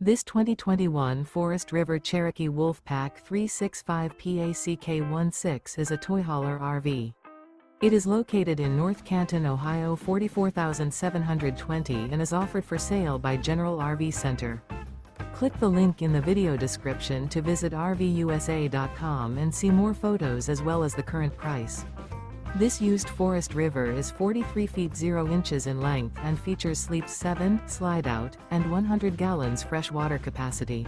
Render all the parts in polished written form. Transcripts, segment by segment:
This 2021 Forest River Cherokee Wolfpack 365 PACK16 is a toy hauler RV. It is located in North Canton, Ohio 44720 and is offered for sale by General RV Center. Click the link in the video description to visit RVUSA.com and see more photos as well as the current price. This used Forest River is 43 feet 0 inches in length and features sleeps 7, slide-out, and 100 gallons fresh water capacity.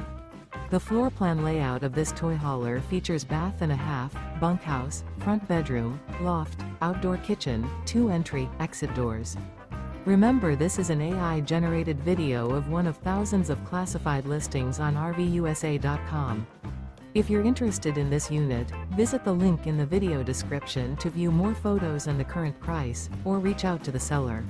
The floor plan layout of this toy hauler features bath and a half, bunkhouse, front bedroom, loft, outdoor kitchen, 2 entry/exit doors. Remember, this is an AI-generated video of one of thousands of classified listings on RVUSA.com. If you're interested in this unit, visit the link in the video description to view more photos and the current price, or reach out to the seller.